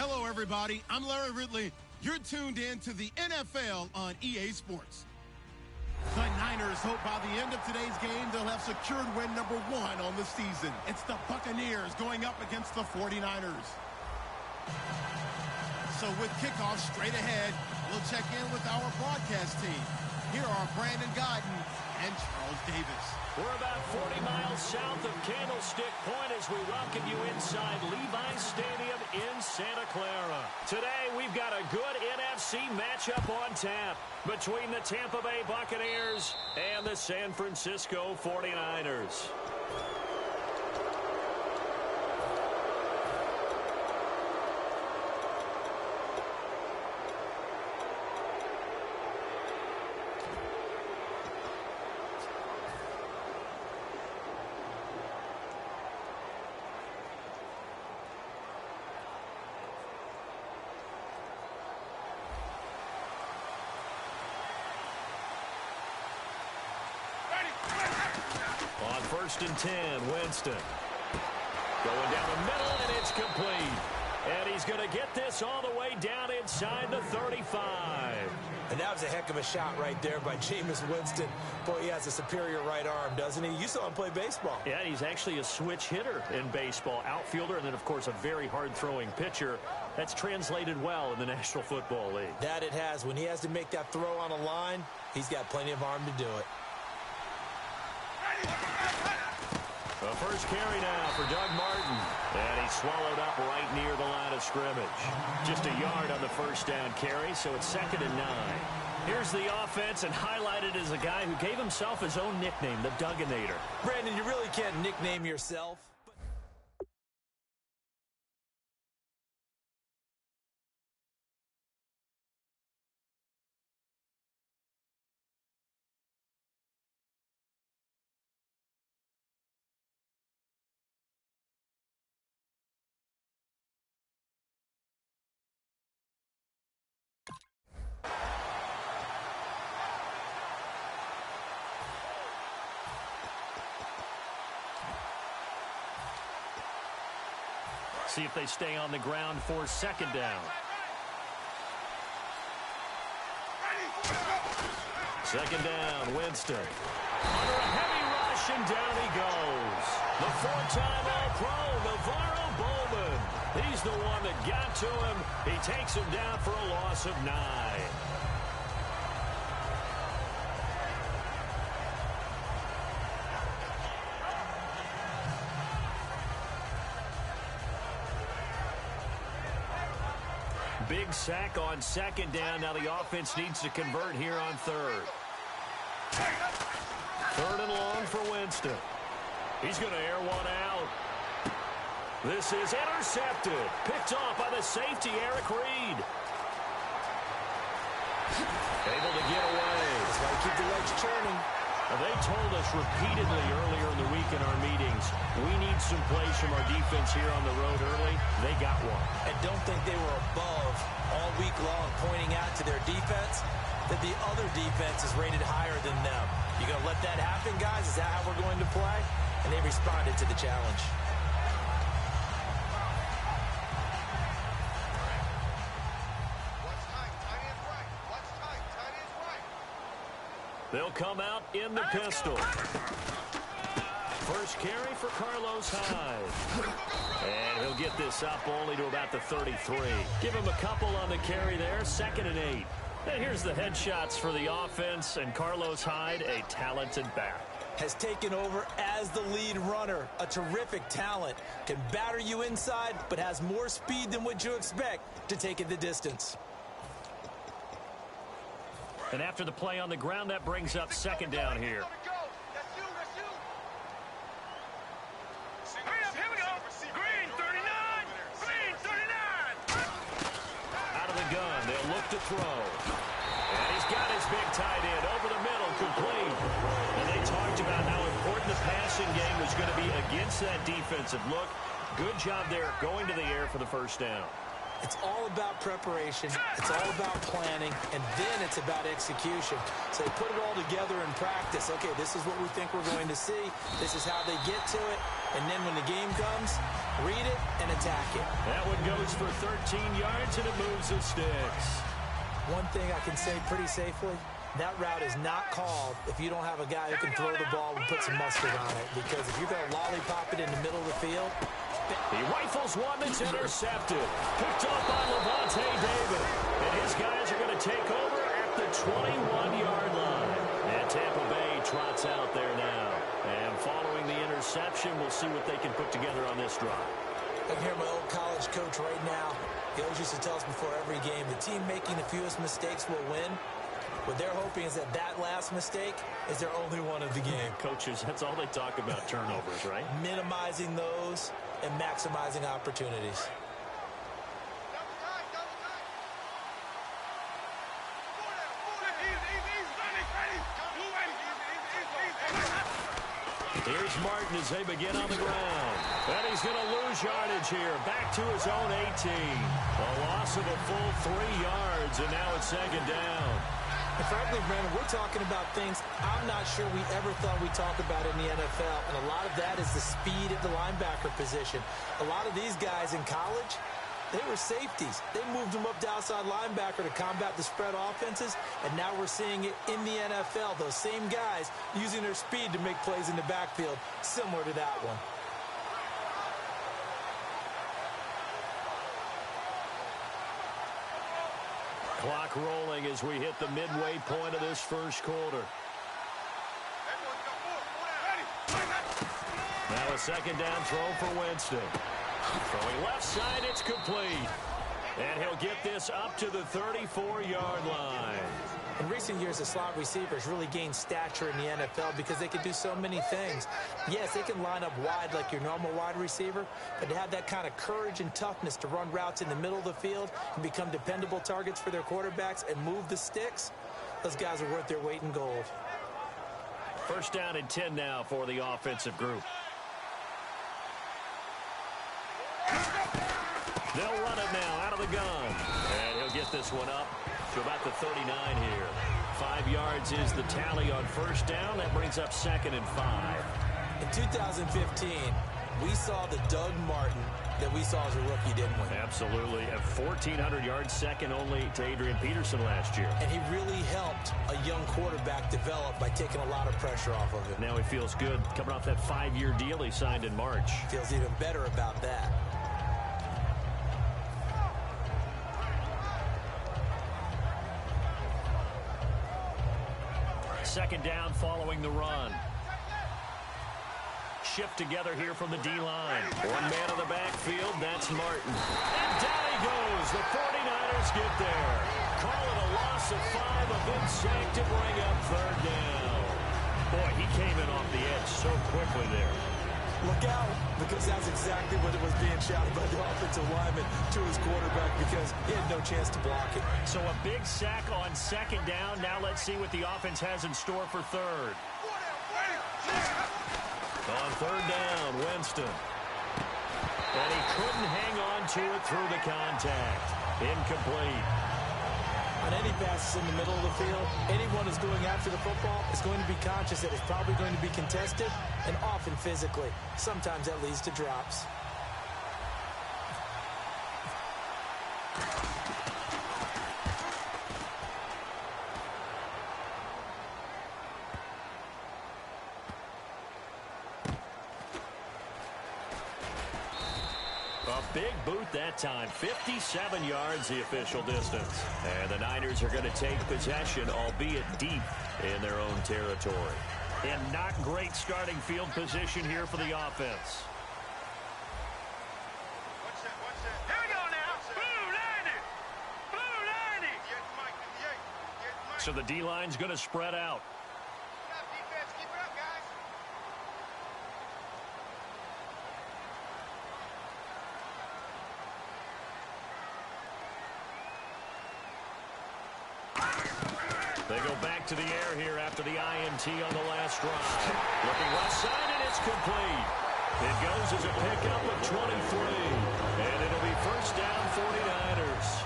Hello, everybody. I'm Larry Ridley. You're tuned in to the NFL on EA Sports. The Niners hope by the end of today's game they'll have secured win number 1 on the season. It's the Buccaneers going up against the 49ers. So with kickoff straight ahead, we'll check in with our broadcast team. Here are Brandon Godden and Charles Davis. We're about 40 miles south of Candlestick Point as we welcome you inside Levi's Stadium in Santa Clara. Today, we've got a good NFC matchup on tap between the Tampa Bay Buccaneers and the San Francisco 49ers. On 1st and 10, Winston. Going down the middle, and it's complete. And he's going to get this all the way down inside the 35. And that was a heck of a shot right there by Jameis Winston. Boy, he has a superior right arm, doesn't he? You saw him play baseball. Yeah, he's actually a switch hitter in baseball. Outfielder, and then, of course, a very hard-throwing pitcher. That's translated well in the National Football League. That it has. When he has to make that throw on a line, he's got plenty of arm to do it. The first carry now for Doug Martin. And he's swallowed up right near the line of scrimmage. Just a yard on the first down carry, so it's 2nd and 9. Here's the offense, and highlighted as a guy who gave himself his own nickname, the Dugginator. Brandon, you really can't nickname yourself. See if they stay on the ground for 2nd down. 2nd down, Winston. Under a heavy rush, and down he goes. The 4-time All-Pro, Navarro Bowman. He's the one that got to him. He takes him down for a loss of 9. Big sack on 2nd down. Now the offense needs to convert here on 3rd. 3rd and long for Winston. He's going to air one out. This is intercepted. Picked off by the safety, Eric Reed. Able to get away. That's why you keep the legs churning. They told us repeatedly earlier in the week in our meetings, we need some plays from our defense here on the road early. They got one. I don't think they were above all week long pointing out to their defense that the other defense is rated higher than them. You going to let that happen, guys? Is that how we're going to play? And they responded to the challenge. They'll come out in the pistol. First carry for Carlos Hyde. And he'll get this up only to about the 33. Give him a couple on the carry there. 2nd and 8. And here's the headshots for the offense. And Carlos Hyde, a talented back. Has taken over as the lead runner. A terrific talent. Can batter you inside, but has more speed than what you expect to take it the distance. And after the play on the ground, that brings up 2nd down here. Out of the gun, they'll look to throw. And he's got his big tight end over the middle, complete. And they talked about how important the passing game was going to be against that defensive look. Good job there going to the air for the first down. It's all about preparation. It's all about planning, and then it's about execution. So they put it all together in practice. Okay, this is what we think we're going to see. This is how they get to it. And then when the game comes, read it and attack it. That one goes for 13 yards, and it moves the sticks. One thing I can say pretty safely, that route is not called if you don't have a guy who can throw the ball and put some mustard on it. Because if you're going to lollipop it in the middle of the field, he rifles one that's intercepted. Picked up by Levante David. And his guys are going to take over at the 21-yard line. And Tampa Bay trots out there now. And following the interception, we'll see what they can put together on this drive. I can hear my old college coach right now. He always used to tell us before every game, the team making the fewest mistakes will win. What they're hoping is that last mistake is their only one of the game. Coaches, that's all they talk about, turnovers, right? Minimizing those and maximizing opportunities. Here's Martin as they begin on the ground. And he's going to lose yardage here. Back to his own 18. A loss of a full 3 yards, and now it's second down. And frankly, Brandon, we're talking about things I'm not sure we ever thought we'd talk about in the NFL. And a lot of that is the speed at the linebacker position. A lot of these guys in college, they were safeties. They moved them up to outside linebacker to combat the spread offenses. And now we're seeing it in the NFL. Those same guys using their speed to make plays in the backfield, similar to that one. Clock rolling as we hit the midway point of this first quarter. Now a second down throw for Winston. Throwing left side, it's complete. And he'll get this up to the 34-yard line. In recent years, the slot receivers really gained stature in the NFL because they can do so many things. Yes, they can line up wide like your normal wide receiver, but to have that kind of courage and toughness to run routes in the middle of the field and become dependable targets for their quarterbacks and move the sticks, those guys are worth their weight in gold. First down and 10 now for the offensive group. They'll run it now out of the gun. And he'll get this one up to about the 39 here. 5 yards is the tally on first down. That brings up second and 5. In 2015, we saw the Doug Martin that we saw as a rookie, didn't we? Absolutely. A 1,400 yards, second only to Adrian Peterson last year. And he really helped a young quarterback develop by taking a lot of pressure off of him. Now he feels good coming off that 5-year deal he signed in March. Feels even better about that. Second down following the run. Shift together here from the D-line. One man in the backfield, that's Martin. And down he goes. The 49ers get there. Call it a loss of 5, a big sack to bring up third down. Boy, he came in off the edge so quickly there. Look out, because that's exactly what it was being shouted by the offensive lineman to his quarterback because he had no chance to block it. So a big sack on second down. Now let's see what the offense has in store for third. On third down, Winston. And he couldn't hang on to it through the contact. Incomplete. On any passes in the middle of the field, anyone who's going after the football is going to be conscious that it's probably going to be contested and often physically. Sometimes that leads to drops. Big boot that time. 57 yards the official distance. And the Niners are going to take possession, albeit deep in their own territory. And not great starting field position here for the offense. Here we go now. Blue 90. So the D-line's going to spread out. Keep it up, guys. They go back to the air here after the INT on the last drive. Looking left side, and it's complete. It goes as a pickup of 23, and it'll be first down 49ers.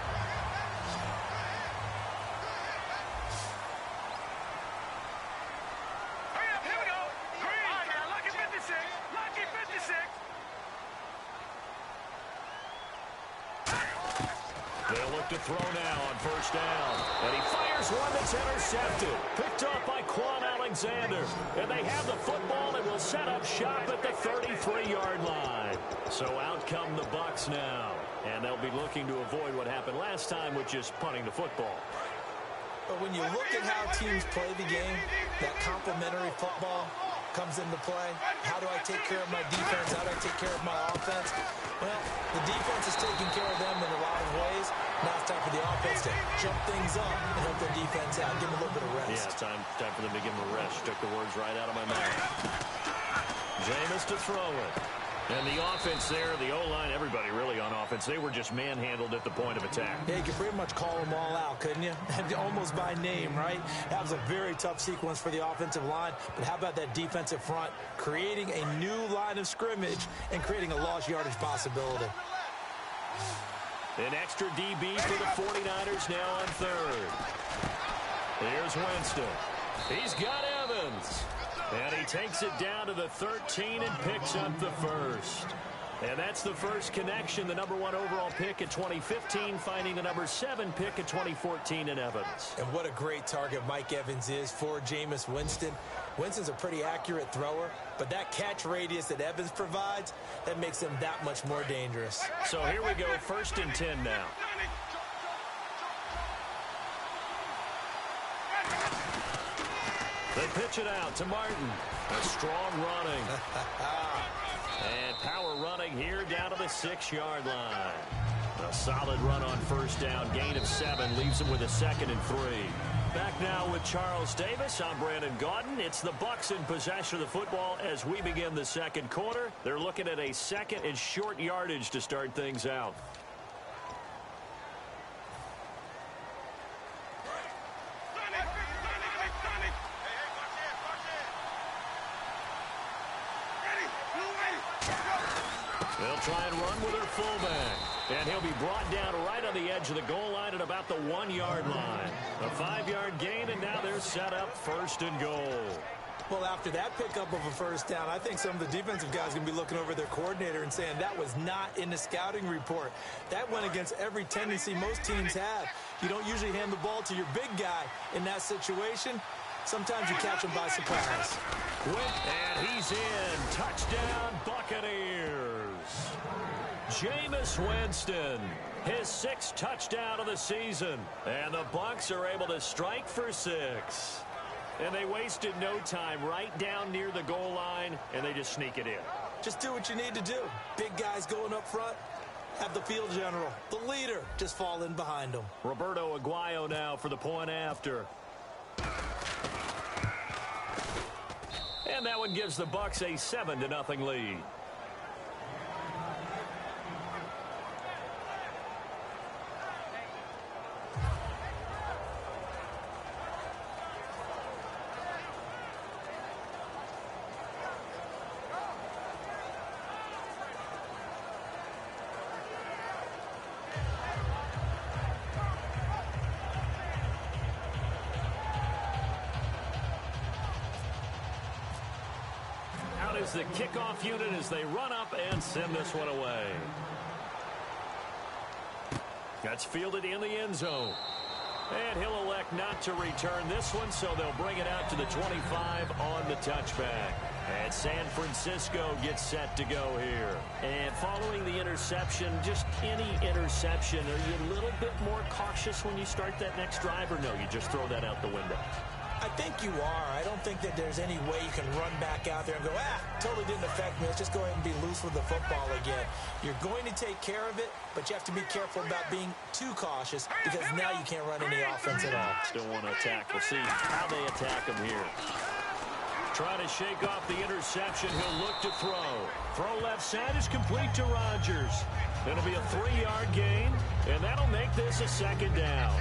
Here we go. Green. All right, now, lucky 56. Lucky 56. They'll look to throw now on first down. And he fires one that's intercepted. Picked off by Quan Alexander. And they have the football and will set up shop at the 33-yard line. So out come the Bucs now. And they'll be looking to avoid what happened last time with just punting the football. But when you look at how teams play the game, that complementary football comes into play. How do I take care of my defense? How do I take care of my offense? Well, the defense is taking care of them in a lot of ways. Now it's time for the offense to jump things up and help their defense out. Give them a little bit of rest. Yeah, time for them to give them a rest. Took the words right out of my mouth. Jameis to throw it. And the offense there, the O-line, everybody really on offense, they were just manhandled at the point of attack. Yeah, you could pretty much call them all out, couldn't you? Almost by name, right? That was a very tough sequence for the offensive line. But how about that defensive front creating a new line of scrimmage and creating a lost yardage possibility? An extra DB for the 49ers now on third. Here's Winston. He's got Evans. And he takes it down to the 13 and picks up the first. And that's the first connection, the number 1 overall pick in 2015, finding the number 7 pick in 2014 in Evans. And what a great target Mike Evans is for Jameis Winston. Winston's a pretty accurate thrower, but that catch radius that Evans provides, that makes him that much more dangerous. So here we go, 1st and 10 now. They pitch it out to Martin. A strong running. And power running here down to the 6-yard line. A solid run on first down. Gain of 7 leaves him with a 2nd and 3. Back now with Charles Davis. I'm Brandon Gaudin. It's the Bucs in possession of the football as we begin the second quarter. They're looking at a 2nd and short yardage to start things out. They'll try and run with their fullback. And he'll be brought down right on the edge of the goal line at about the 1-yard line. A 5-yard gain, and now they're set up 1st and goal. Well, after that pickup of a first down, I think some of the defensive guys are going to be looking over their coordinator and saying that was not in the scouting report. That went against every tendency most teams have. You don't usually hand the ball to your big guy in that situation. Sometimes you catch him by surprise. And he's in. Touchdown, Buccaneers. Jameis Winston, his 6th touchdown of the season. And the Bucs are able to strike for 6. And they wasted no time right down near the goal line, and they just sneak it in. Just do what you need to do. Big guys going up front. Have the field general, the leader, just fall in behind them. Roberto Aguayo now for the point after. And that one gives the Bucs a 7-0 lead. Is the kickoff unit as they run up and send this one away. That's fielded in the end zone. And he'll elect not to return this one, so they'll bring it out to the 25 on the touchback. And San Francisco gets set to go here. And following the interception, just any interception, are you a little bit more cautious when you start that next drive, or no, you just throw that out the window? I think you are. I don't think that there's any way you can run back out there and go, totally didn't affect me. Let's just go ahead and be loose with the football again. You're going to take care of it, but you have to be careful about being too cautious because now you can't run any offense at all. Still want to attack. We'll see how they attack him here. Trying to shake off the interception. He'll look to throw. Throw left side is complete to Rodgers. It'll be a 3-yard gain, and that'll make this a 2nd down.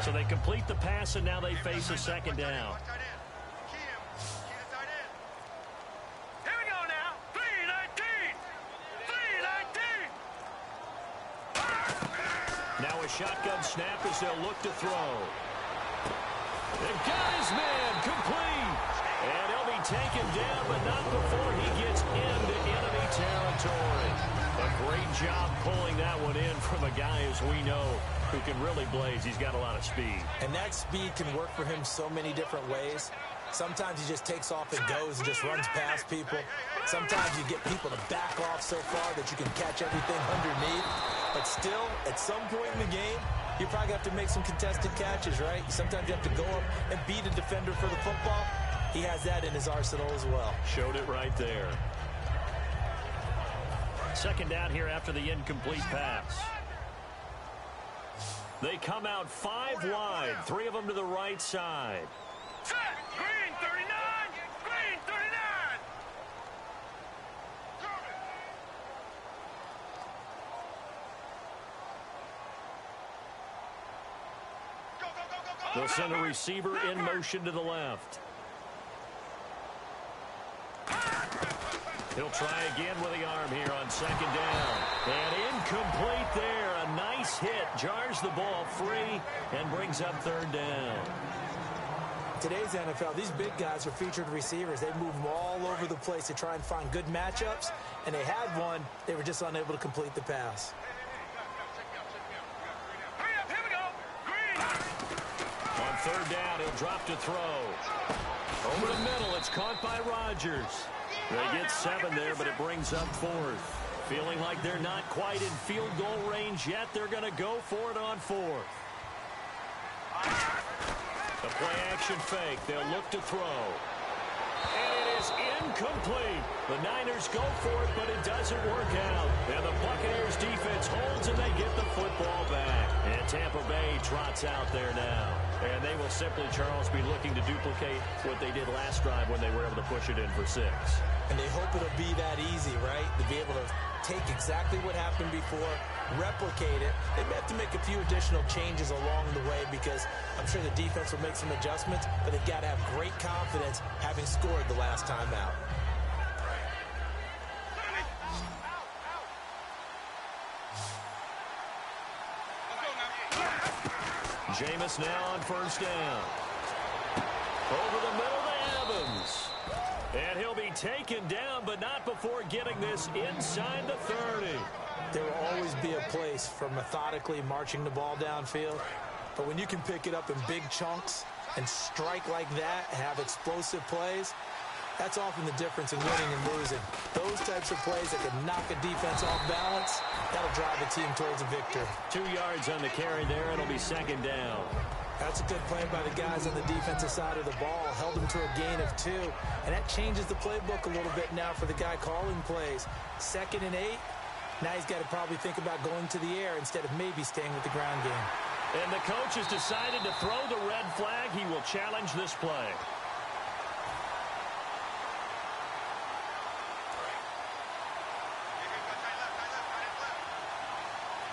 So they complete the pass, and now they face a second down. Here we go now. 3-19. 3-19. Now a shotgun snap as they'll look to throw. They've got his man complete. And he'll be taken down, but not before he gets into enemy territory. A great job pulling that one in from a guy, as we know, who can really blaze. He's got a lot of speed. And that speed can work for him so many different ways. Sometimes he just takes off and goes and just runs past people. Sometimes you get people to back off so far that you can catch everything underneath. But still, at some point in the game, you probably have to make some contested catches, right? Sometimes you have to go up and beat a defender for the football. He has that in his arsenal as well. Showed it right there. Second down here after the incomplete pass. They come out 5 wide, 3 of them to the right side. Set. Green 39. Green 39. They'll send a receiver in motion to the left. He'll try again with the arm here on second down. And incomplete there. A nice hit. Jars the ball free and brings up third down. Today's NFL, these big guys are featured receivers. They move them all over the place to try and find good matchups. And they had one. They were just unable to complete the pass. Hurry up. Here we go. Green. On third down, he'll drop to throw. Over the middle, it's caught by Rodgers. They get 7 there, but it brings up 4th. Feeling like they're not quite in field goal range yet, they're going to go for it on 4th. The play-action fake. They'll look to throw. And it is incomplete. The Niners go for it, but it doesn't work out. And the Buccaneers defense holds, and they get the football back. And Tampa Bay trots out there now. And they will simply, Charles, be looking to duplicate what they did last drive when they were able to push it in for 6. And they hope it'll be that easy, right? To be able to take exactly what happened before, replicate it. They may have to make a few additional changes along the way because I'm sure the defense will make some adjustments, but they've got to have great confidence having scored the last time out. Jameis now on first down. Over the middle to Evans. And he'll be taken down, but not before getting this inside the 30. There will always be a place for methodically marching the ball downfield. But when you can pick it up in big chunks and strike like that, have explosive plays, that's often the difference in winning and losing. Those types of plays that can knock a defense off balance, that'll drive a team towards a victory. 2 yards on the carry there. It'll be second down. That's a good play by the guys on the defensive side of the ball. Held them to a gain of 2. And that changes the playbook a little bit now for the guy calling plays. 2nd and 8. Now he's got to probably think about going to the air instead of maybe staying with the ground game. And the coach has decided to throw the red flag. He will challenge this play.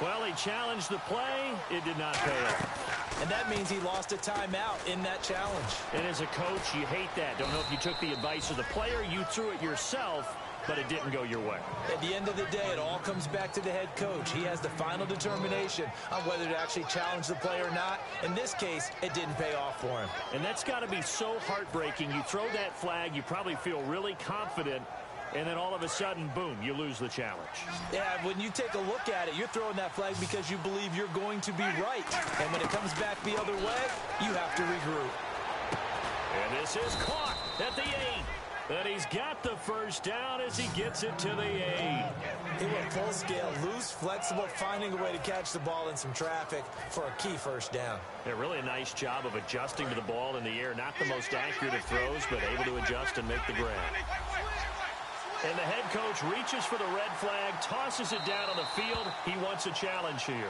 Well, he challenged the play. It did not pay off. And that means he lost a timeout in that challenge. And as a coach, you hate that. Don't know if you took the advice of the player. You threw it yourself, but it didn't go your way. At the end of the day, it all comes back to the head coach. He has the final determination on whether to actually challenge the play or not. In this case, it didn't pay off for him. And that's got to be so heartbreaking. You throw that flag, you probably feel really confident, and then all of a sudden, boom, you lose the challenge. Yeah, when you take a look at it, you're throwing that flag because you believe you're going to be right. And when it comes back the other way, you have to regroup. And this is caught at the 8. And he's got the first down as he gets it to the 8. He went full scale, loose, flexible, finding a way to catch the ball in some traffic for a key first down. Yeah, really a nice job of adjusting to the ball in the air. Not the most accurate of throws, but able to adjust and make the grab. And the head coach reaches for the red flag, tosses it down on the field. He wants a challenge here.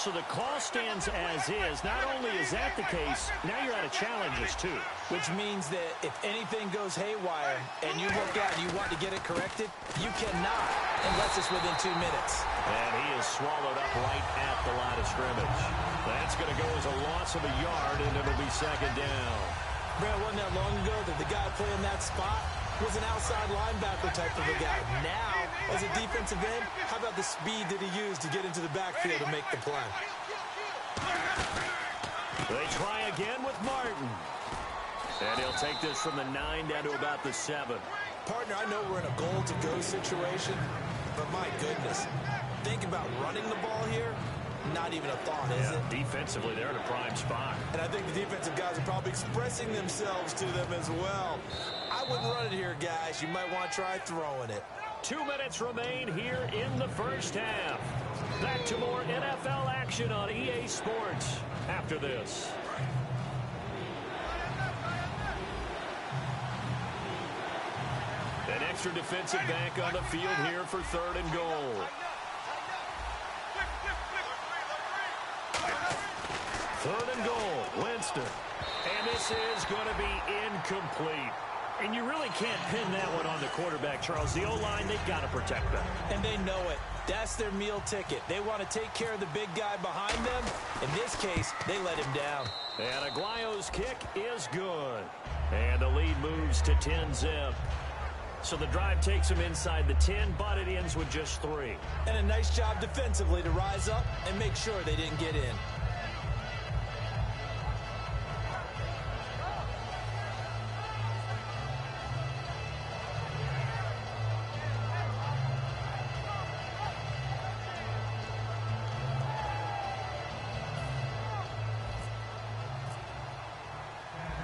So the call stands as is. Not only is that the case, now you're out of challenges too. Which means that if anything goes haywire and you look out and you want to get it corrected, you cannot unless it's within 2 minutes. And he is swallowed up right at the line of scrimmage. That's going to go as a loss of a yard, and it'll be second down. Brad, wasn't that long ago that the guy playing that spot was an outside linebacker type of a guy. Now, as a defensive end, how about the speed that he used to get into the backfield to make the play? They try again with Martin. And he'll take this from the 9 down to about the 7. Partner, I know we're in a goal-to-go situation, but my goodness, think about running the ball here. Not even a thought, is it? Defensively, they're in a prime spot. And I think the defensive guys are probably expressing themselves to them as well. I wouldn't run it here, guys. You might want to try throwing it. 2 minutes remain here in the first half. Back to more NFL action on EA Sports after this. An extra defensive back on the field here for 3rd and goal. 3rd and goal, Winston. And this is going to be incomplete. And you really can't pin that one on the quarterback, Charles. The O-line, they've got to protect them. And they know it. That's their meal ticket. They want to take care of the big guy behind them. In this case, they let him down. And Aguayo's kick is good. And the lead moves to 10-zip. So the drive takes them inside the 10, but it ends with just 3. And a nice job defensively to rise up and make sure they didn't get in.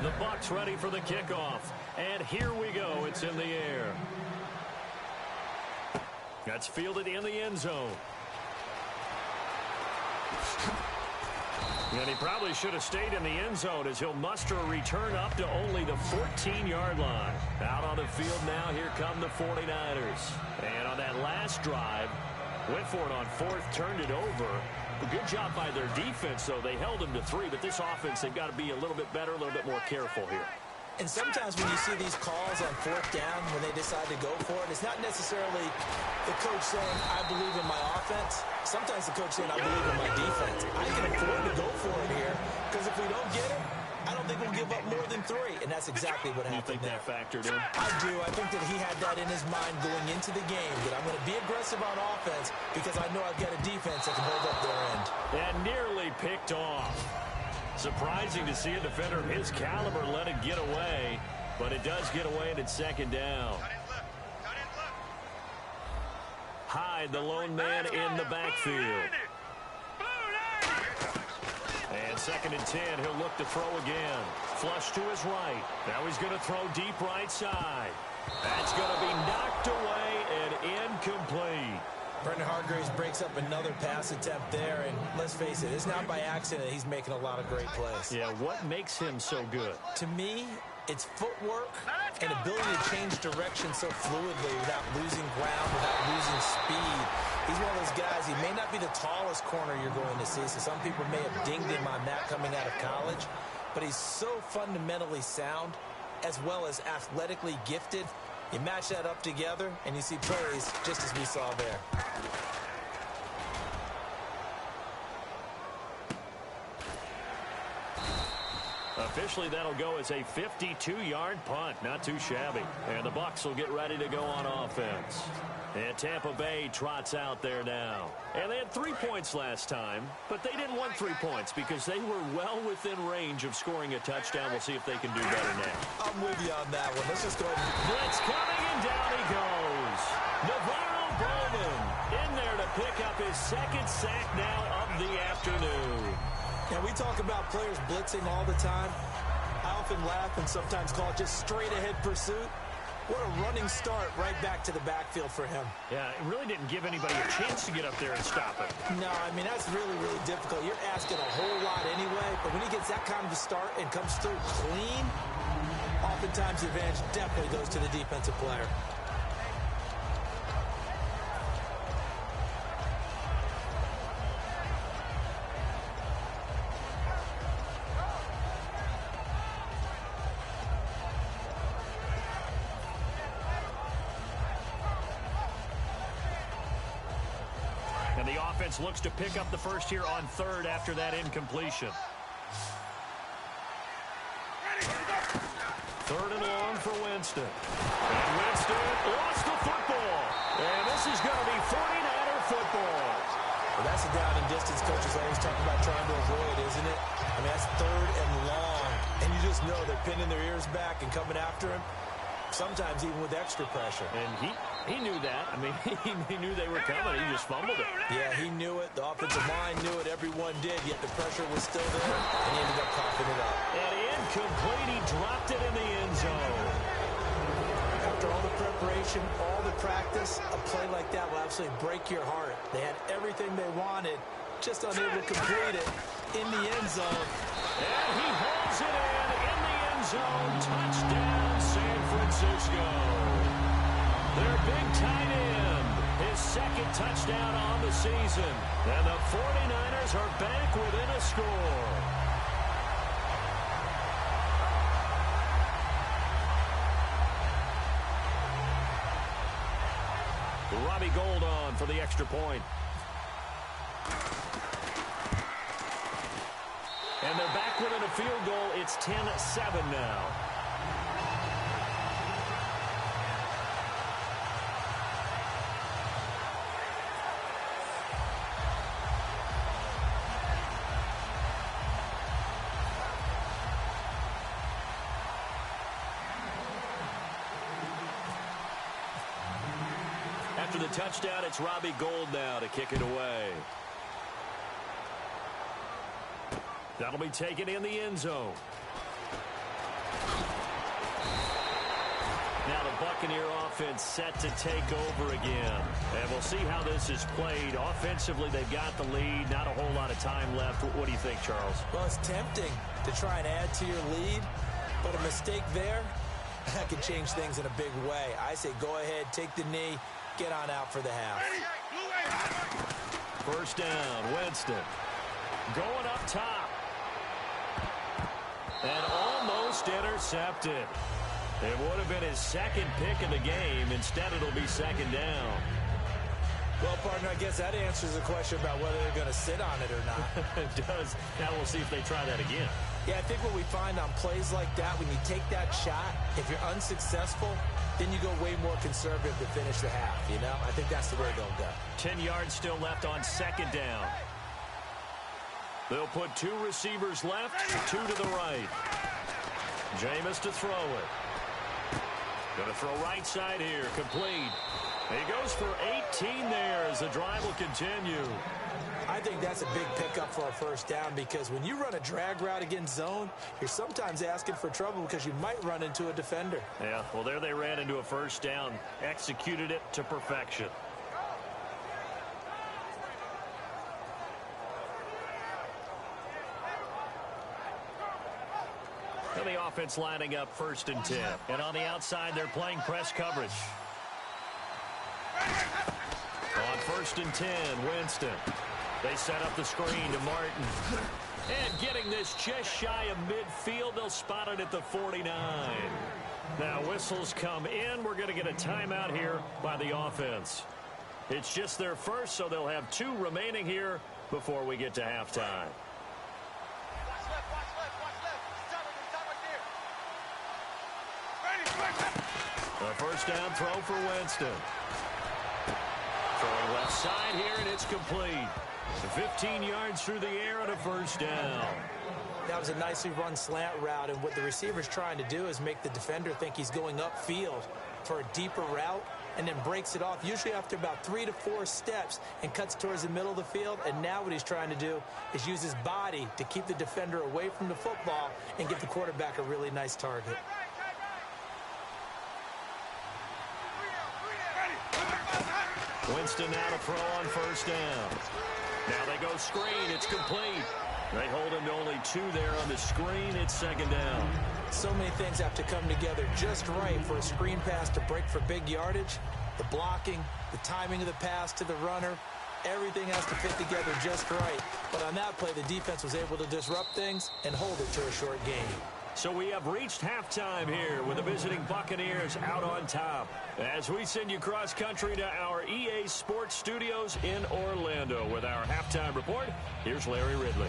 The Bucs ready for the kickoff. And here we go. It's in the air. That's fielded in the end zone. And he probably should have stayed in the end zone as he'll muster a return up to only the 14-yard line. Out on the field now, here come the 49ers. And on that last drive, went for it on 4th, turned it over. A good job by their defense, though. They held them to 3, but this offense, they've got to be a little bit better, a little bit more careful here. And sometimes when you see these calls on 4th down, when they decide to go for it, it's not necessarily the coach saying, I believe in my offense. Sometimes the coach saying, I believe in my defense. I can afford to go for it here, because if we don't get it, I don't think we'll give up more than 3. And that's exactly what happened there. You think that factored in? I do. I think that he had that in his mind going into the game, that I'm going to be aggressive on offense because I know I've got a defense that can hold up their end. And nearly picked off. Surprising to see a defender of his caliber let it get away, but it does get away and it's 2nd down. Hyde, the lone man in the backfield. And 2nd and 10, he'll look to throw again. Flush to his right. Now he's going to throw deep right side. That's going to be knocked away and incomplete. Brendan Hargreaves breaks up another pass attempt there, and let's face it, it's not by accident he's making a lot of great plays. Yeah, what makes him so good? To me, it's footwork and ability to change direction so fluidly without losing ground, without losing speed. He's one of those guys, he may not be the tallest corner you're going to see, so some people may have dinged him on that coming out of college, but he's so fundamentally sound as well as athletically gifted. You match that up together, and you see plays just as we saw there. Officially, that'll go as a 52-yard punt. Not too shabby. And the Bucs will get ready to go on offense. And Tampa Bay trots out there now. And they had 3 points last time, but they didn't want 3 points because they were well within range of scoring a touchdown. We'll see if they can do better now. I'm with you on that one. Let's just go ahead. Blitz coming, and down he goes. Navarro Bowman in there to pick up his 2nd sack now of the afternoon. Now, we talk about players blitzing all the time. I often laugh and sometimes call it just straight-ahead pursuit. What a running start right back to the backfield for him. Yeah, it really didn't give anybody a chance to get up there and stop it. No, I mean, that's really, really difficult. You're asking a whole lot anyway, but when he gets that kind of a start and comes through clean, oftentimes the advantage definitely goes to the defensive player. And the offense looks to pick up the first here on third after that incompletion. Third and long for Winston. And Winston lost the football. And this is going to be 49er football. Well, that's a down and distance coaches always talking about trying to avoid, isn't it? I mean, that's third and long. And you just know they're pinning their ears back and coming after him, sometimes even with extra pressure. And he knew that. I mean, he knew they were coming. He just fumbled it. Yeah, he knew it. The offensive line knew it. Everyone did, yet the pressure was still there, and he ended up coughing it up. And incomplete. He dropped it in the end zone. After all the preparation, all the practice, a play like that will absolutely break your heart. They had everything they wanted, just unable to complete it in the end zone. And he holds it in the end zone. Touchdown, San Francisco. Their big tight end, his second touchdown on the season. And the 49ers are back within a score. Robbie Gould on for the extra point. And they're back within a field goal. It's 10-7 now. After the touchdown, it's Robbie Gould now to kick it away. That'll be taken in the end zone. Now the Buccaneer offense set to take over again. And we'll see how this is played. Offensively, they've got the lead. Not a whole lot of time left. What do you think, Charles? Well, it's tempting to try and add to your lead, but a mistake there, that could change things in a big way. I say go ahead, take the knee, get on out for the half. First down, Winston. Going up top. And almost intercepted. It would have been his second pick of the game. Instead, it'll be second down. Well, partner, I guess that answers the question about whether they're going to sit on it or not. It does. Now we'll see if they try that again. Yeah, I think what we find on plays like that, when you take that shot, if you're unsuccessful, then you go way more conservative to finish the half, you know? I think that's the way they'll go. 10 yards still left on second down. They'll put two receivers left, two to the right. Jameis to throw it. Going to throw right side here, complete. He goes for 18 there as the drive will continue. I think that's a big pickup for a first down because when you run a drag route against zone, you're sometimes asking for trouble because you might run into a defender. Yeah, well, there they ran into a first down, executed it to perfection. And the offense lining up first and 10. And on the outside, they're playing press coverage. On first and 10, Winston. They set up the screen to Martin. And getting this just shy of midfield, they'll spot it at the 49. Now whistles come in. We're going to get a timeout here by the offense. It's just their first, so they'll have two remaining here before we get to halftime. A first down throw for Winston. Throwing left side here, and it's complete. 15 yards through the air and a first down. That was a nicely run slant route, and what the receiver's trying to do is make the defender think he's going upfield for a deeper route and then breaks it off, usually after about 3 to 4 steps, and cuts towards the middle of the field. And now what he's trying to do is use his body to keep the defender away from the football and give the quarterback a really nice target. Winston now to throw on first down. Now they go screen. It's complete. They hold him to only 2 there on the screen. It's second down. So many things have to come together just right for a screen pass to break for big yardage. The blocking, the timing of the pass to the runner, everything has to fit together just right. But on that play, the defense was able to disrupt things and hold it to a short gain. So we have reached halftime here with the visiting Buccaneers out on top. As we send you cross-country to our EA Sports Studios in Orlando with our halftime report, here's Larry Ridley.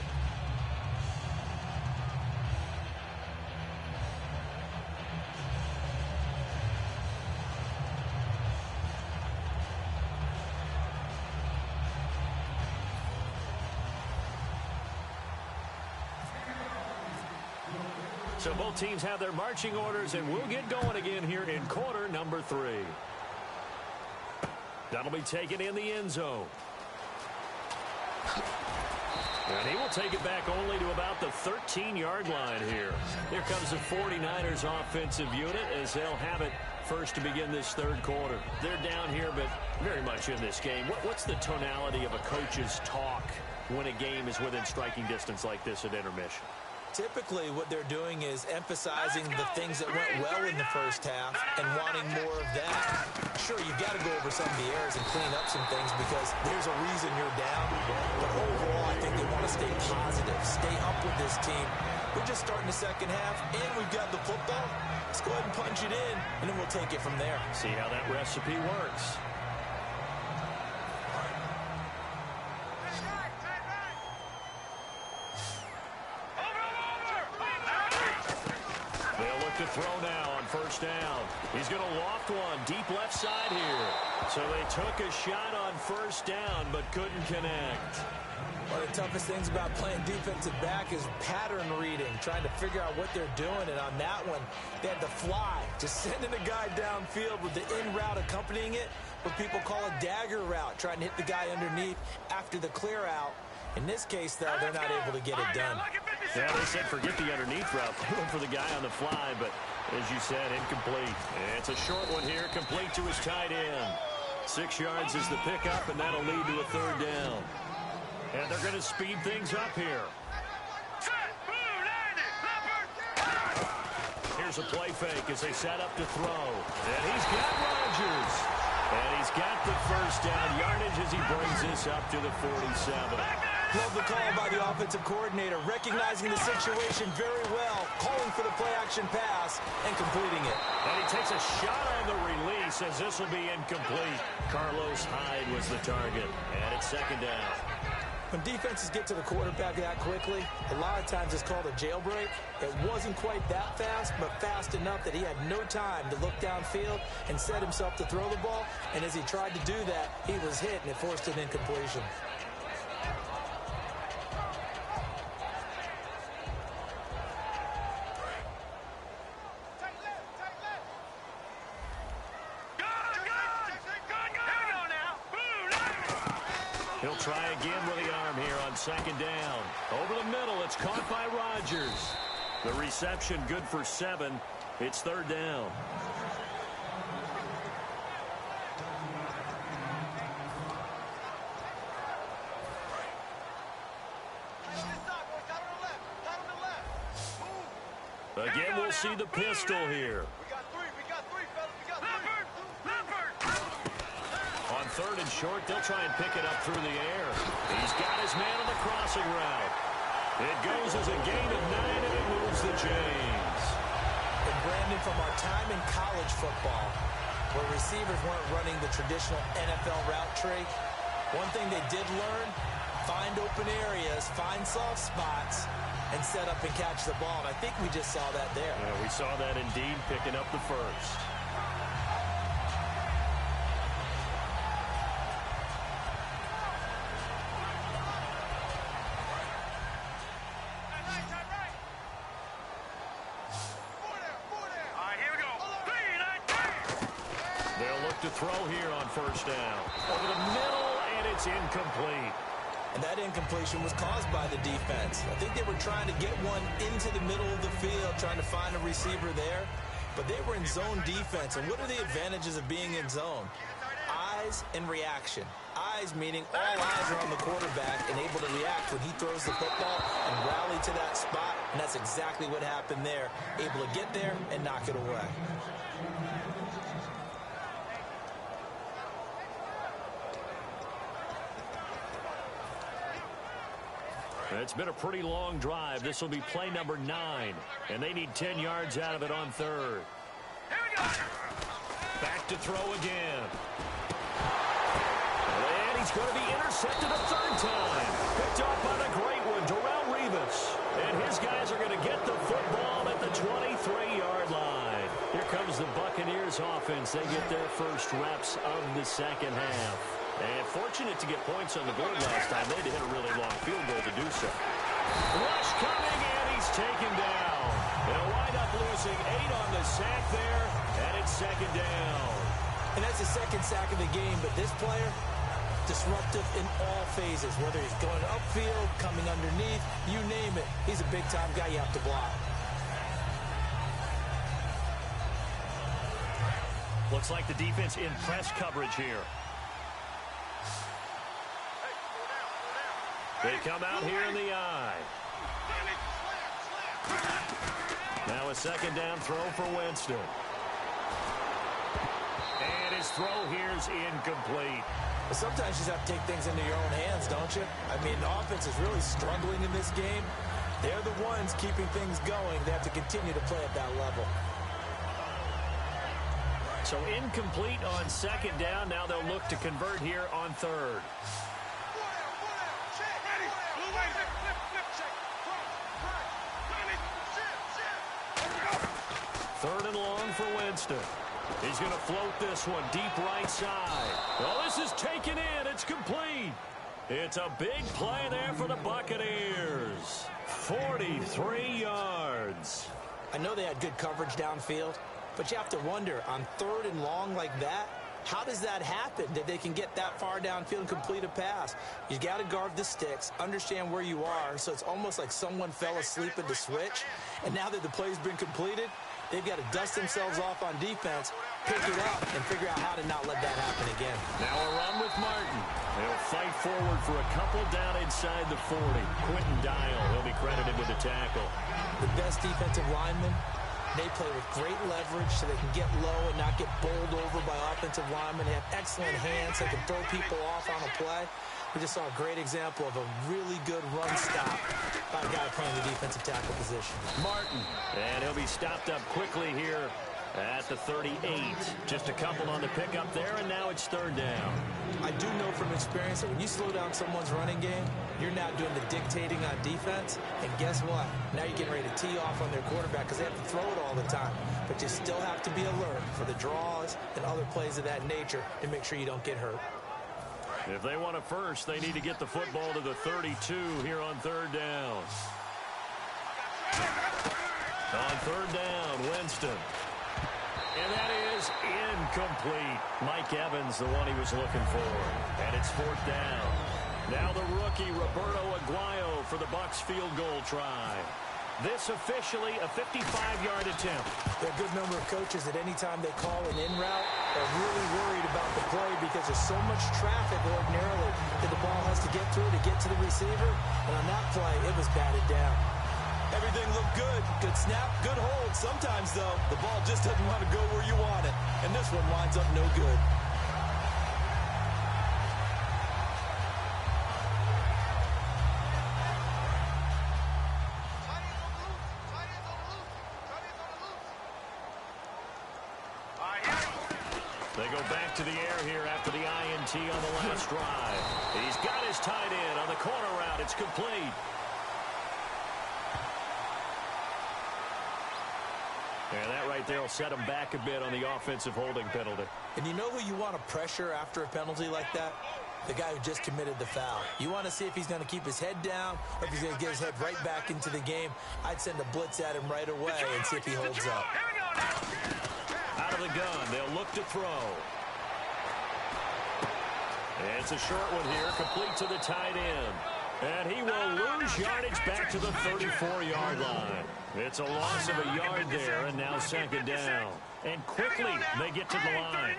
So both teams have their marching orders, and we'll get going again here in quarter number 3. That'll be taken in the end zone. And he will take it back only to about the 13-yard line here. Here comes the 49ers offensive unit as they'll have it first to begin this third quarter. They're down here, but very much in this game. What's the tonality of a coach's talk when a game is within striking distance like this at intermission? Typically, what they're doing is emphasizing the things that went well in the first half and wanting more of that. Sure, you've got to go over some of the errors and clean up some things because there's a reason you're down. But overall, I think they want to stay positive, stay up with this team. We're just starting the second half, and we've got the football. Let's go ahead and punch it in, and then we'll take it from there. See how that recipe works. To throw now on first down. He's going to loft one deep left side here. So they took a shot on first down but couldn't connect. One of the toughest things about playing defensive back is pattern reading, trying to figure out what they're doing. And on that one, they had to fly, just sending a guy downfield with the in route accompanying it, what people call a dagger route, trying to hit the guy underneath after the clear out. In this case, though, they're not able to get it done. Yeah, they said forget the underneath route. They went for the guy on the fly, but as you said, incomplete. It's a short one here, complete to his tight end. 6 yards is the pickup, and that'll lead to a third down. And they're going to speed things up here. Here's a play fake as they set up to throw. And he's got Rodgers. And he's got the first down yardage as he brings this up to the 47. Love the call by the offensive coordinator, recognizing the situation very well, calling for the play-action pass, and completing it. And he takes a shot on the release as this will be incomplete. Carlos Hyde was the target, and it's second down. When defenses get to the quarterback that quickly, a lot of times it's called a jailbreak. It wasn't quite that fast, but fast enough that he had no time to look downfield and set himself to throw the ball. And as he tried to do that, he was hit, and it forced an incompletion. He'll try again with the arm here on second down. Over the middle, it's caught by Rodgers. The reception good for 7. It's third down. Again, we'll see the pistol here. On third and short, they'll try and pick it up through the air. He's got his man on the crossing route. It goes as a gain of 9, and it moves the chains. And Brandon, from our time in college football, where receivers weren't running the traditional NFL route tree, one thing they did learn, find open areas, find soft spots, and set up and catch the ball. And I think we just saw that there. Yeah, we saw that indeed, picking up the first. To throw here on first down. Over the middle, and it's incomplete. And that incompletion was caused by the defense. I think they were trying to get one into the middle of the field, trying to find a receiver there. But they were in zone defense. And what are the advantages of being in zone? Eyes and reaction. Eyes meaning all eyes are on the quarterback and able to react when he throws the football and rally to that spot. And that's exactly what happened there. Able to get there and knock it away. It's been a pretty long drive. This will be play number 9, and they need 10 yards out of it on third. Here we go. Back to throw again. And he's going to be intercepted a third time. Picked off by the great one, HollaReese's. And his guys are going to get the football at the 23-yard line. Here comes the Buccaneers offense. They get their first reps of the second half. And fortunate to get points on the board last time. They had to hit a really long field goal to do so. Rush coming, and he's taken down. They'll wind up losing 8 on the sack there, and it's second down. And that's the second sack of the game, but this player, disruptive in all phases, whether he's going upfield, coming underneath, you name it. He's a big-time guy you have to block. Looks like the defense in press coverage here. They come out here in the eye. Now a second down throw for Winston. And his throw here is incomplete. But sometimes you just have to take things into your own hands, don't you? I mean, the offense is really struggling in this game. They're the ones keeping things going. They have to continue to play at that level. So incomplete on second down. Now they'll look to convert here on third. Third and long for Winston. He's going to float this one deep right side. Well, this is taken in. It's complete. It's a big play there for the Buccaneers. 43 yards. I know they had good coverage downfield, but you have to wonder, on third and long like that, how does that happen that they can get that far downfield and complete a pass? You got to guard the sticks, understand where you are, so it's almost like someone fell asleep at the switch, and now that the play's been completed, they've got to dust themselves off on defense, pick it up, and figure out how to not let that happen again. Now a run with Martin. They'll fight forward for a couple down inside the 40. Quentin Dial, he'll be credited with the tackle. The best defensive linemen, they play with great leverage so they can get low and not get bowled over by offensive linemen. They have excellent hands. They can throw people off on a play. We just saw a great example of a really good run stop by a guy playing the defensive tackle position. Martin, and he'll be stopped up quickly here at the 38. Just a couple on the pickup there, and now it's third down. I do know from experience that when you slow down someone's running game, you're not doing the dictating on defense. And guess what? Now you're getting ready to tee off on their quarterback because they have to throw it all the time. But you still have to be alert for the draws and other plays of that nature to make sure you don't get hurt. If they want a first, they need to get the football to the 32 here on third down. On third down, Winston. And that is incomplete. Mike Evans, the one he was looking for. And it's fourth down. Now the rookie, Roberto Aguayo, for the Bucs field goal try. This officially a 55-yard attempt. There are a good number of coaches that any time they call an in route are really worried about the play because there's so much traffic ordinarily that the ball has to get through to get to the receiver. And on that play, it was batted down. Everything looked good. Good snap, good hold. Sometimes, though, the ball just doesn't want to go where you want it. And this one winds up no good. They go back to the air here after the INT on the last drive. He's got his tight end on the corner route. It's complete. And that right there will set him back a bit on the offensive holding penalty. And you know who you want to pressure after a penalty like that? The guy who just committed the foul. You want to see if he's going to keep his head down or if he's going to get his head right back into the game. I'd send a blitz at him right away and see if he holds up. Out of the gun, they'll look to throw. It's a short one here, complete to the tight end. And he will lose yardage back to the 34-yard line. It's a loss of a yard there, and now second down. And quickly, they get to the line.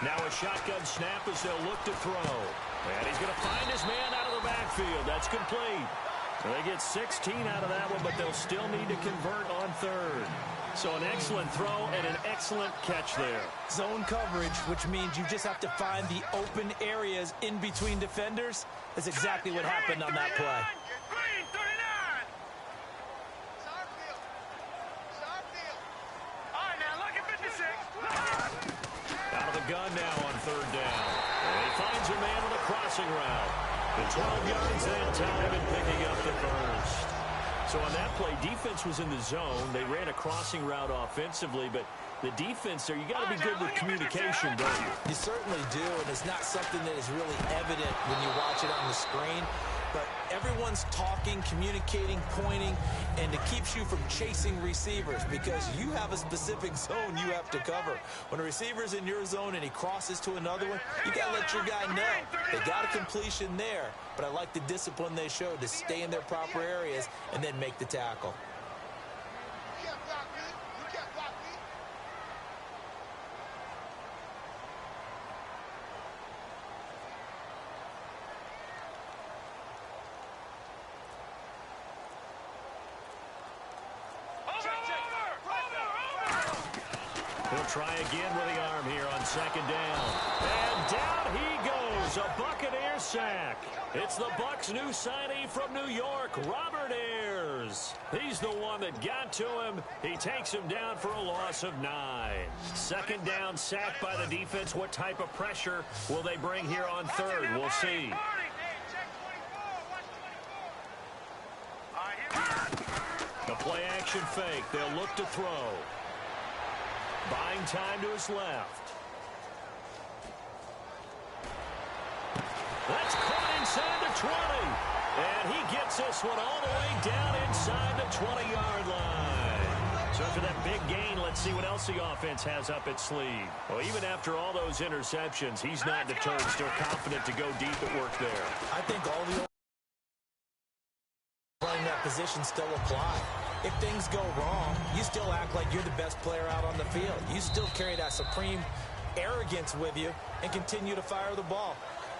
Now a shotgun snap as they'll look to throw. And he's going to find his man out of the backfield. That's complete. So they get 16 out of that one, but they'll still need to convert on third. So an excellent throw and an excellent catch there. Zone coverage, which means you just have to find the open areas in between defenders. That's exactly what happened on that play. Green, 39. All right, now look at 56. Out of the gun now on third down. And he finds a man on a crossing route. The 12 yards that time and picking up the first. So on that play, defense was in the zone. They ran a crossing route offensively, but the defense there, you got to be good with communication, don't you? You certainly do, and it's not something that is really evident when you watch it on the screen. But everyone's talking, communicating, pointing, and it keeps you from chasing receivers because you have a specific zone you have to cover. When a receiver's in your zone and he crosses to another one, you got to let your guy know. They got a completion there, but I like the discipline they showed to stay in their proper areas and then make the tackle. He'll try again with the arm here on second down. And down he goes, a Buccaneer sack. It's the Bucs' new signee from New York, Robert Ayers. He's the one that got to him. He takes him down for a loss of 9. Second down, sack by the defense. What type of pressure will they bring here on third? We'll see. The play action fake. They'll look to throw. Buying time to his left. That's caught inside the 20. And he gets this one all the way down inside the 20-yard line. So after that big gain, let's see what else the offense has up its sleeve. Well, even after all those interceptions, he's not deterred, still confident to go deep at work there. I think all the playing that position still apply. If things go wrong, you still act like you're the best player out on the field. You still carry that supreme arrogance with you and continue to fire the ball.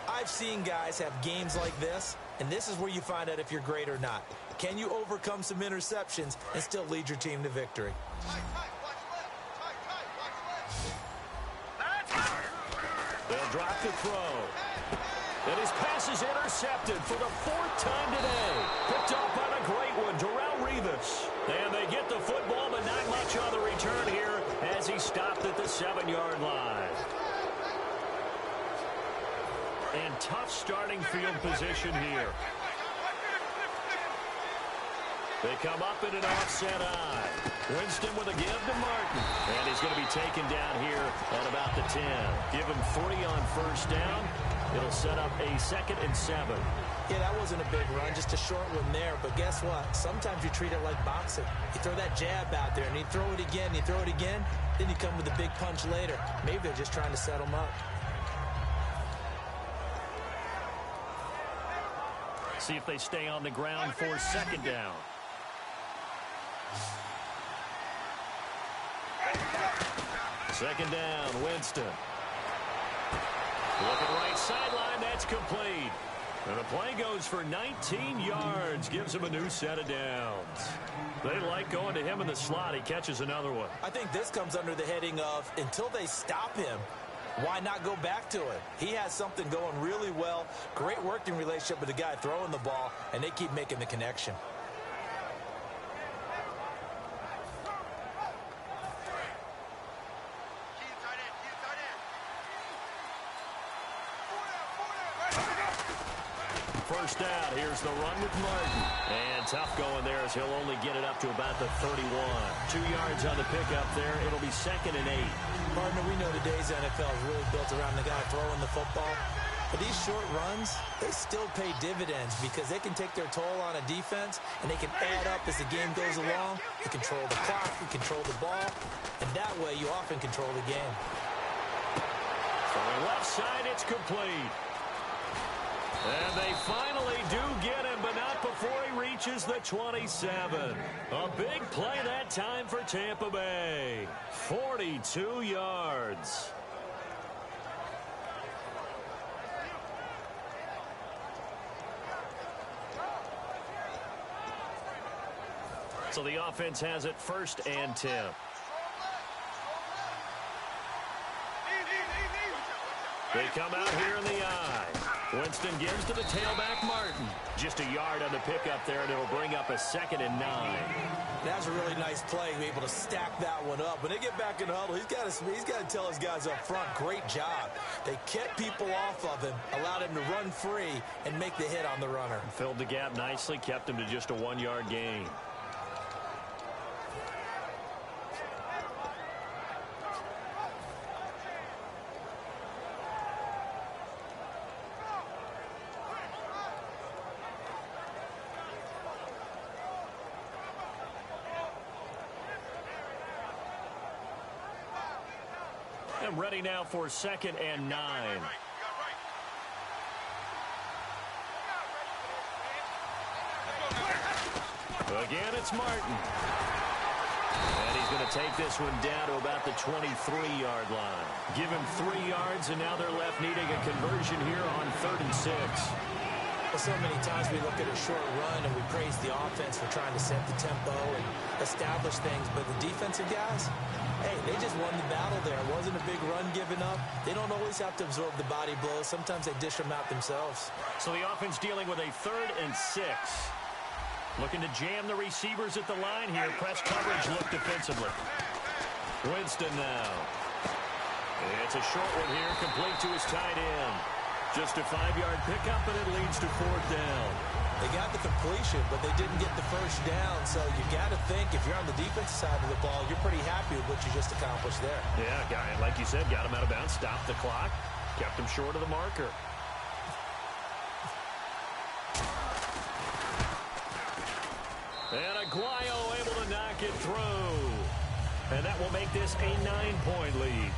I've seen guys have games like this, and this is where you find out if you're great or not. Can you overcome some interceptions and still lead your team to victory? They'll drop the throw. And his pass is intercepted for the 4th time today. Picked off by the great one, HollaReese's. And they get the football, but not much on the return here as he stopped at the 7-yard line. And tough starting field position here. They come up in an offset eye. Winston with a give to Martin. And he's going to be taken down here at about the 10. Give him 3 on first down. It'll set up a 2nd and 7. Yeah, that wasn't a big run, just a short one there. But guess what? Sometimes you treat it like boxing. You throw that jab out there, and you throw it again, you throw it again, then you come with a big punch later. Maybe they're just trying to set them up. See if they stay on the ground for 2nd down. Second down, Winston. Looking right sideline, that's complete. And the play goes for 19 yards, gives him a new set of downs. They like going to him in the slot. He catches another one. I think this comes under the heading of until they stop him, why not go back to it? He has something going really well. Great working relationship with the guy throwing the ball, and they keep making the connection. First down, here's the run with Martin. And tough going there as he'll only get it up to about the 31. 2 yards on the pickup there. It'll be 2nd and 8. Partner, we know today's NFL is really built around the guy throwing the football. But these short runs, they still pay dividends because they can take their toll on a defense, and they can add up as the game goes along. You control the clock, you control the ball, and that way you often control the game. From the left side, it's complete. And they finally do get him, but not before he reaches the 27. A big play that time for Tampa Bay. 42 yards. So the offense has it 1st and 10. They come out here in the eye. Winston gives to the tailback, Martin. Just a yard on the pickup there, and it'll bring up a 2nd and 9. That's a really nice play to be able to stack that one up. When they get back in the huddle, he's got to tell his guys up front, great job. They kept people off of him, allowed him to run free, and make the hit on the runner. Filled the gap nicely, kept him to just a 1-yard gain. And ready now for 2nd and 9. Again, it's Martin. And he's going to take this one down to about the 23-yard line. Give him 3 yards, and now they're left needing a conversion here on 3rd and 6. Well, so many times we look at a short run and we praise the offense for trying to set the tempo and establish things, but the defensive guys, hey, they just won the battle there. It wasn't a big run given up. They don't always have to absorb the body blows. Sometimes they dish them out themselves. So the offense dealing with a 3rd and 6. Looking to jam the receivers at the line here. Press coverage look defensively. Winston now. It's a short one here, complete to his tight end. Just a 5-yard pickup, and it leads to 4th down. They got the completion, but they didn't get the 1st down. So you got to think, if you're on the defensive side of the ball, you're pretty happy with what you just accomplished there. Yeah, guy, like you said, got him out of bounds, stopped the clock, kept him short of the marker. And Aguayo able to knock it through. And that will make this a 9-point lead.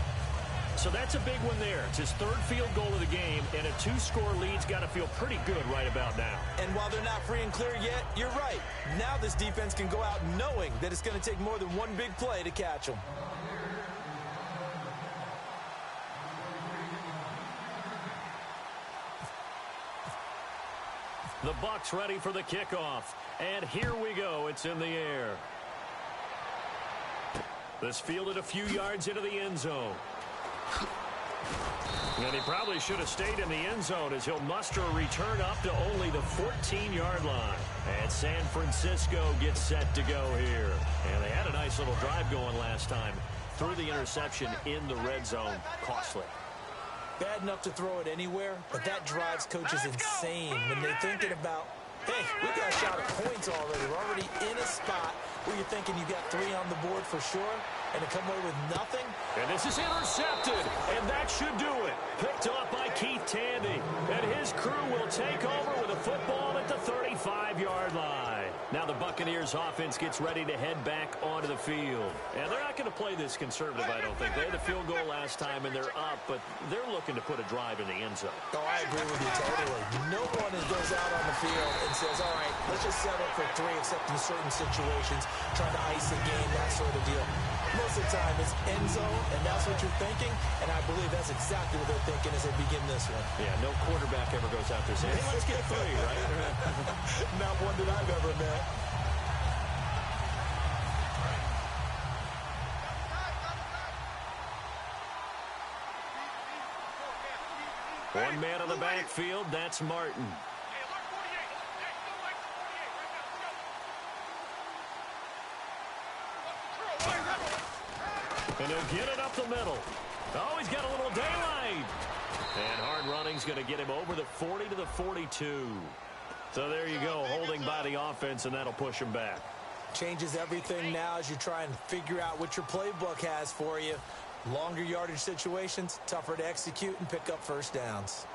So that's a big one there. It's his 3rd field goal of the game, and a 2-score lead's got to feel pretty good right about now. And while they're not free and clear yet, you're right. Now this defense can go out knowing that it's going to take more than one big play to catch them. The Bucs ready for the kickoff. And here we go. It's in the air. This fielded a few yards into the end zone. And he probably should have stayed in the end zone as he'll muster a return up to only the 14-yard line. And San Francisco gets set to go here. And they had a nice little drive going last time. Threw the interception in the red zone. Costly. Bad enough to throw it anywhere, but that drives coaches insane when they're thinking about, hey, we got a shot at points already. We're already in a spot where you're thinking you got 3 on the board for sure, and to come away with nothing. And this is intercepted, and that should do it. Picked up by Keith Tandy, and his crew will take over with a football at the 35-yard line. Now the Buccaneers offense gets ready to head back onto the field. And they're not going to play this conservative, I don't think. They had a field goal last time, and they're up, but they're looking to put a drive in the end zone. Oh, I agree with you totally. No one goes out on the field and says, all right, let's just settle for 3, except in certain situations, trying to ice a game, that sort of deal. Most of the time, it's end zone, and that's what you're thinking, and I believe that's exactly what they're thinking as they begin this one. Yeah, no quarterback ever goes out there saying, hey, let's get 3, right? Not one that I've ever met. One man on the backfield, that's Martin. And he'll get it up the middle. Oh, he's got a little daylight. And hard running's going to get him over the 40 to the 42. So there you go, holding by the offense, and that'll push him back. Changes everything now as you try and figure out what your playbook has for you. Longer yardage situations, tougher to execute and pick up 1st downs.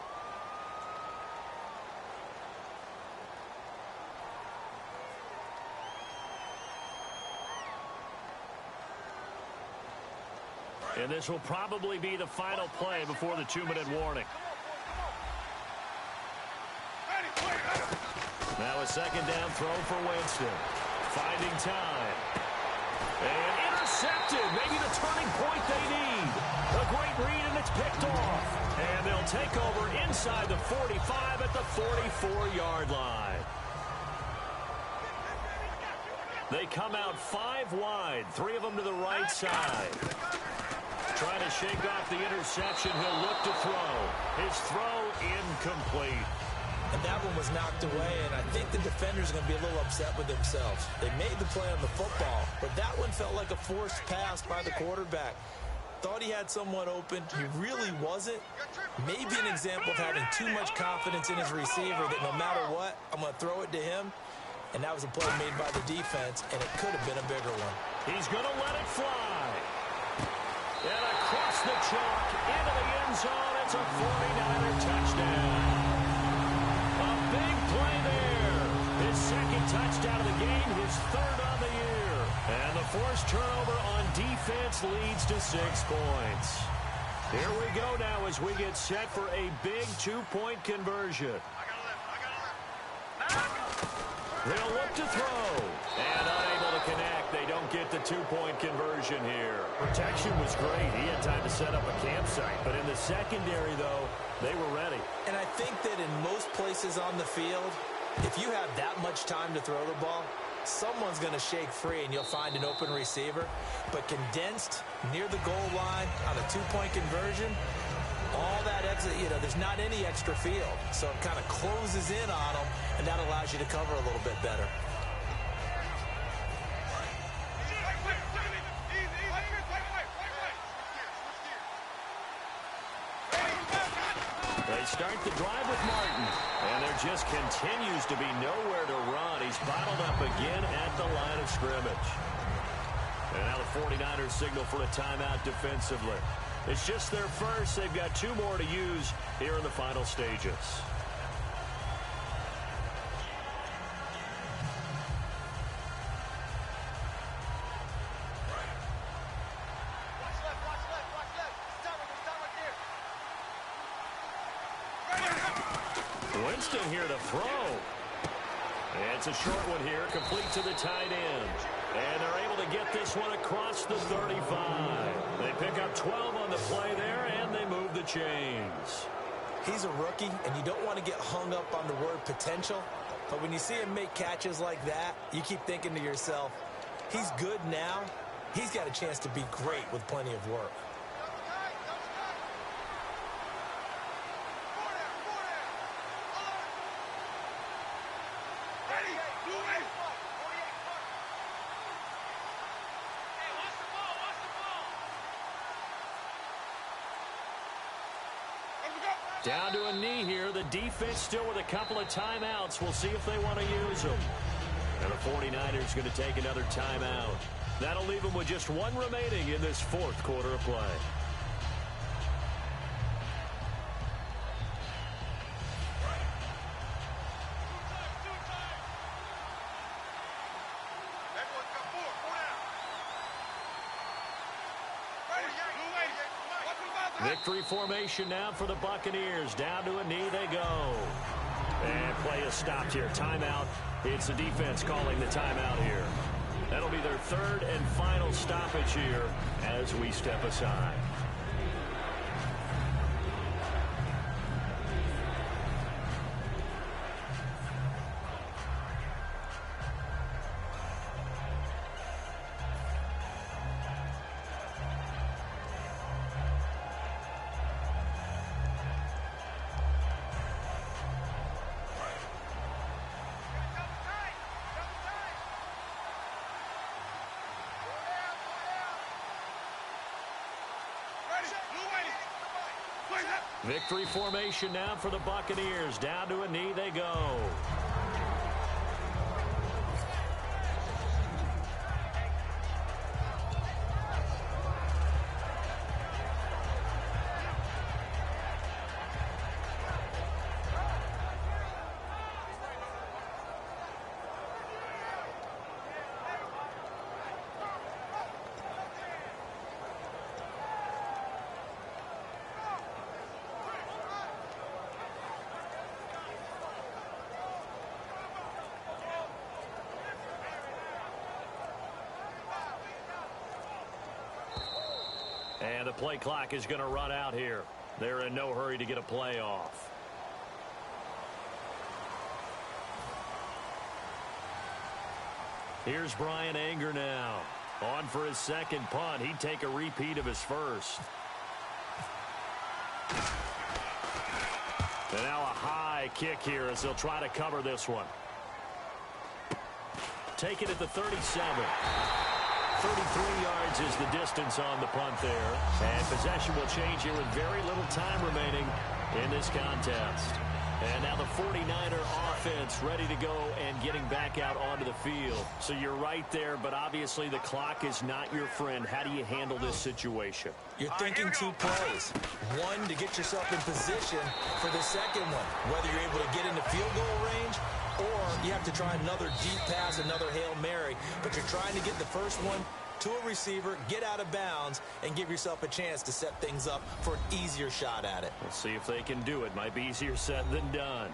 And this will probably be the final play before the 2-minute warning. Now a 2nd down throw for Winston. Finding time. And intercepted. Maybe the turning point they need. A great read, and it's picked off. And they'll take over inside the 45 at the 44-yard line. They come out 5 wide, 3 of them to the right side. Trying to shake off the interception. He'll look to throw. His throw incomplete. And that one was knocked away, and I think the defender's going to be a little upset with themselves. They made the play on the football, but that one felt like a forced pass by the quarterback. Thought he had someone open. He really wasn't. Maybe an example of having too much confidence in his receiver that no matter what, I'm going to throw it to him. And that was a play made by the defense, and it could have been a bigger one. He's going to let it fly. And across the chalk, into the end zone, it's a 49er touchdown. A big play there. His second touchdown of the game, his third on the year. And the forced turnover on defense leads to 6 points. Here we go now as we get set for a big 2-point conversion. They'll look to throw. And unable to connect. They don't get the 2-point conversion here. Protection was great. He had time to set up a campsite. But in the secondary, though, they were ready. And I think that in most places on the field, if you have that much time to throw the ball, someone's going to shake free and you'll find an open receiver. But condensed near the goal line on a 2-point conversion, all that exit, there's not any extra field. So it kind of closes in on them, and that allows you to cover a little bit better. They start the drive with Martin, and there just continues to be nowhere to run. He's bottled up again at the line of scrimmage. And now the 49ers signal for a timeout defensively. It's just their first. They've got 2 more to use here in the final stages. Winston here to throw. And it's a short one here, complete to the tight end. And they're able to get this one across the 35. They pick up 12 on the play there, and they move the chains. He's a rookie, and you don't want to get hung up on the word potential. But when you see him make catches like that, you keep thinking to yourself, he's good now. He's got a chance to be great with plenty of work. Down to a knee here. The defense still with a couple of timeouts. We'll see if they want to use them. And the 49ers going to take another timeout. That'll leave them with just 1 remaining in this 4th quarter of play. Victory formation now for the Buccaneers. Down to a knee they go. And play is stopped here. Timeout. It's the defense calling the timeout here. That'll be their 3rd and final stoppage here as we step aside. Victory formation now for the Buccaneers. Down to a knee they go. And the play clock is going to run out here. They're in no hurry to get a play off. Here's Brian Anger now. On for his second punt. He'd take a repeat of his first. And now a high kick here as they'll try to cover this one. Take it at the 37. 33 yards is the distance on the punt there. And possession will change here with very little time remaining in this contest. And now the 49er offense ready to go and getting back out onto the field. So you're right there, but obviously the clock is not your friend. How do you handle this situation? You're thinking two plays. One, to get yourself in position for the second one, whether you're able to get into field goal range or you have to try another deep pass, another Hail Mary. But you're trying to get the first one to a receiver, get out of bounds, and give yourself a chance to set things up for an easier shot at it. We'll see if they can do it. Might be easier said than done.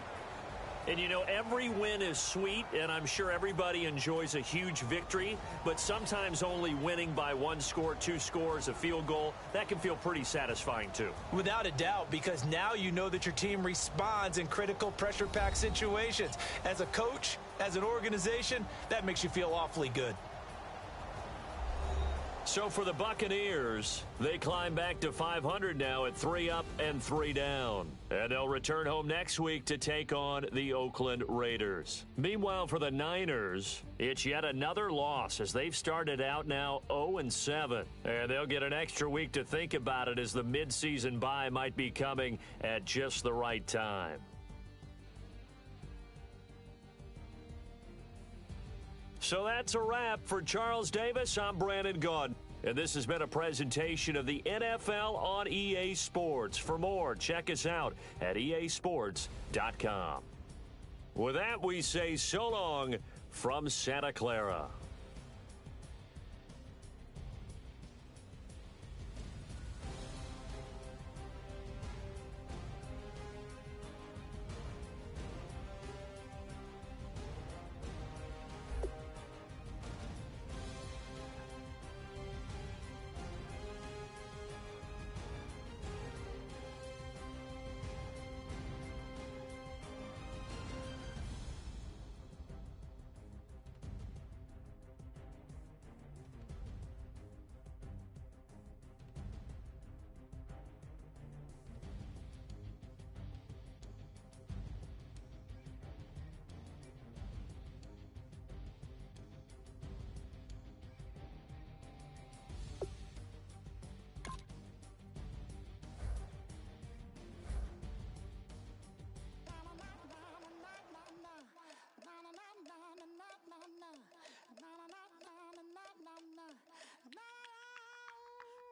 And, you know, every win is sweet, and I'm sure everybody enjoys a huge victory, but sometimes only winning by one score, two scores, a field goal, that can feel pretty satisfying too. Without a doubt, because now you know that your team responds in critical pressure-packed situations. As a coach, as an organization, that makes you feel awfully good. So for the Buccaneers, they climb back to 500 now at 3 up and 3 down. And they'll return home next week to take on the Oakland Raiders. Meanwhile, for the Niners, it's yet another loss as they've started out now 0-7. And they'll get an extra week to think about it as the midseason bye might be coming at just the right time. So that's a wrap. For Charles Davis, I'm Brandon Gaudin. And this has been a presentation of the NFL on EA Sports. For more, check us out at easports.com. With that, we say so long from Santa Clara.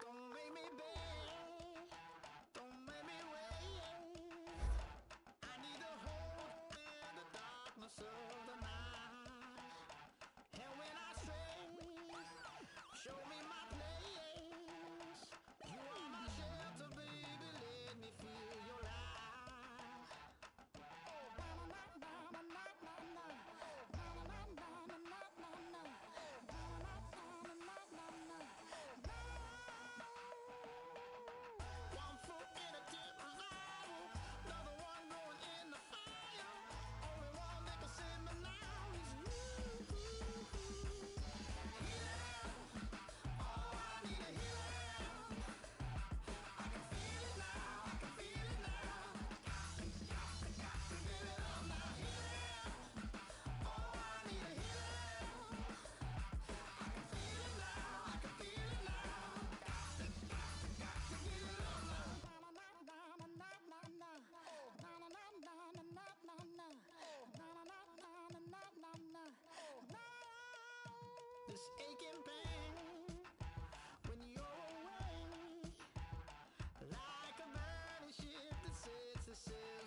Don't make me beg, don't make me wait. I need a hold in the darkness of the night. And when I stray, show me my place. You are my shelter, baby, let me feel your light. One foot in a deep revival, another one going in the fire. Only one that can save me now is you. Healing, oh, I need a healing. I can feel it now, I can feel it now. Got to give it up now. Healing, oh, I need a healing. I can feel it now, I can feel it now. Got to give it up now. This aching pain when you're away, like a burning ship that sets the sail